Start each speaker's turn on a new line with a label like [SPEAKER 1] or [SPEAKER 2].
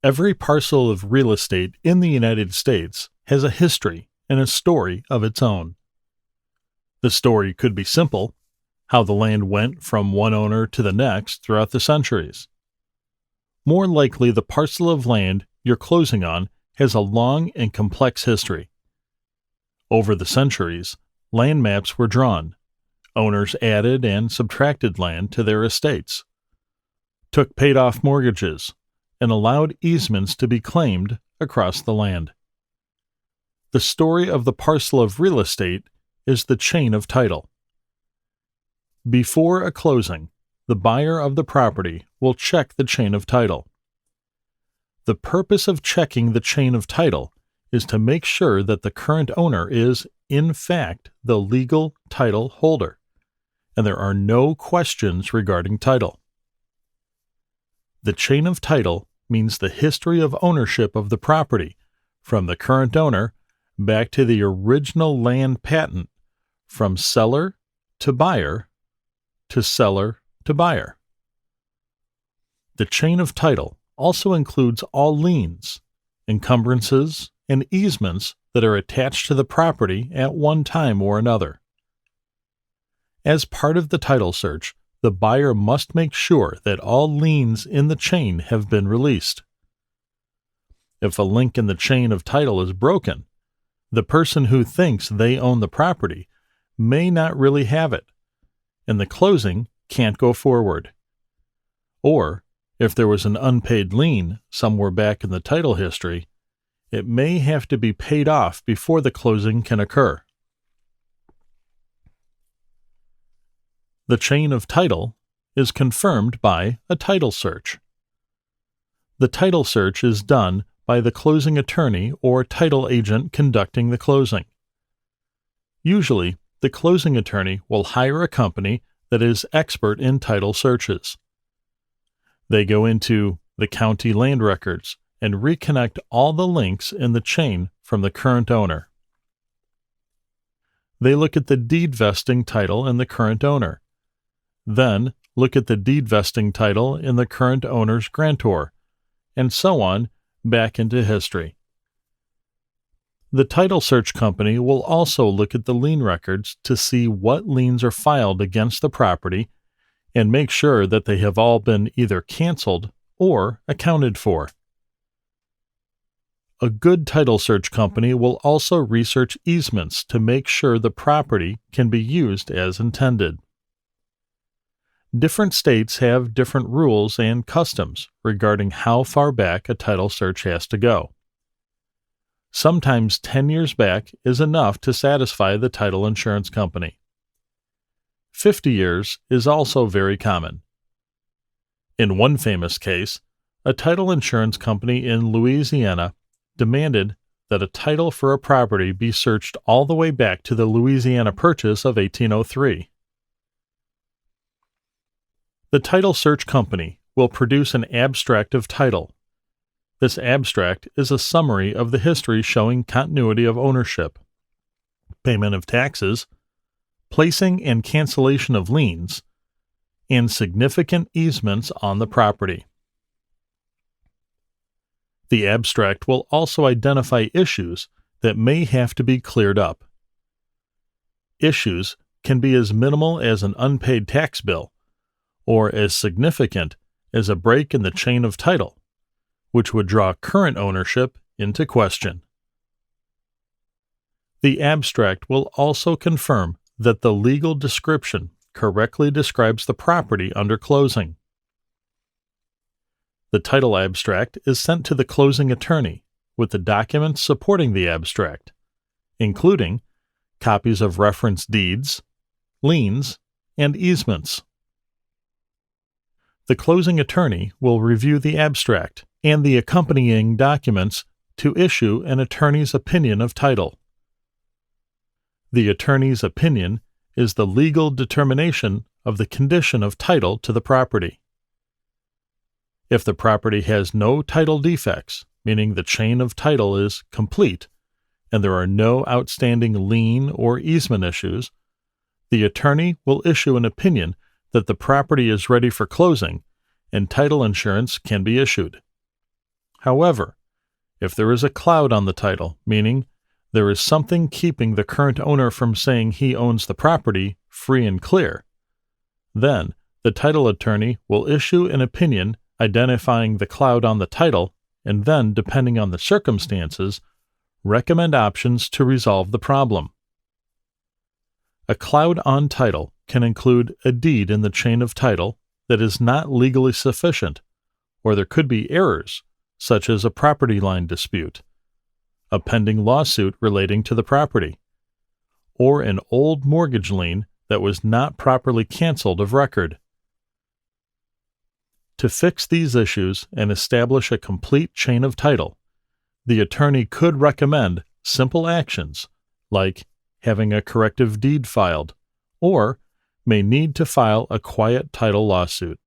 [SPEAKER 1] Every parcel of real estate in the United States has a history and a story of its own. The story could be simple, how the land went from one owner to the next throughout the centuries. More likely, the parcel of land you're closing on has a long and complex history. Over the centuries, land maps were drawn. Owners added and subtracted land to their estates, took paid-off mortgages, and allowed easements to be claimed across the land. The story of the parcel of real estate is the chain of title. Before a closing, the buyer of the property will check the chain of title. The purpose of checking the chain of title is to make sure that the current owner is, in fact, the legal title holder, and there are no questions regarding title. The chain of title means the history of ownership of the property, from the current owner back to the original land patent, from seller to buyer to seller to buyer. The chain of title also includes all liens, encumbrances, and easements that are attached to the property at one time or another. As part of the title search, the buyer must make sure that all liens in the chain have been released. If a link in the chain of title is broken, the person who thinks they own the property may not really have it, and the closing can't go forward. Or, if there was an unpaid lien somewhere back in the title history, it may have to be paid off before the closing can occur. The chain of title is confirmed by a title search. The title search is done by the closing attorney or title agent conducting the closing. Usually, the closing attorney will hire a company that is expert in title searches. They go into the county land records and reconnect all the links in the chain from the current owner. They look at the deed vesting title in the current owner. Then look at the deed vesting title in the current owner's grantor, and so on back into history. The title search company will also look at the lien records to see what liens are filed against the property and make sure that they have all been either canceled or accounted for. A good title search company will also research easements to make sure the property can be used as intended. Different states have different rules and customs regarding how far back a title search has to go. Sometimes 10 years back is enough to satisfy the title insurance company. 50 years is also very common. In one famous case, a title insurance company in Louisiana demanded that a title for a property be searched all the way back to the Louisiana Purchase of 1803. The title search company will produce an abstractive title. This abstract is a summary of the history showing continuity of ownership, payment of taxes, placing and cancellation of liens, and significant easements on the property. The abstract will also identify issues that may have to be cleared up. Issues can be as minimal as an unpaid tax bill, or as significant as a break in the chain of title, which would draw current ownership into question. The abstract will also confirm that the legal description correctly describes the property under closing. The title abstract is sent to the closing attorney with the documents supporting the abstract, including copies of reference deeds, liens, and easements. The closing attorney will review the abstract and the accompanying documents to issue an attorney's opinion of title. The attorney's opinion is the legal determination of the condition of title to the property. If the property has no title defects, meaning the chain of title is complete, and there are no outstanding lien or easement issues, the attorney will issue an opinion that the property is ready for closing and title insurance can be issued. However, if there is a cloud on the title, meaning there is something keeping the current owner from saying he owns the property free and clear, then the title attorney will issue an opinion identifying the cloud on the title and then, depending on the circumstances, recommend options to resolve the problem. A cloud on title can include a deed in the chain of title that is not legally sufficient, or there could be errors, such as a property line dispute, a pending lawsuit relating to the property, or an old mortgage lien that was not properly canceled of record. To fix these issues and establish a complete chain of title, the attorney could recommend simple actions like having a corrective deed filed, or may need to file a quiet title lawsuit.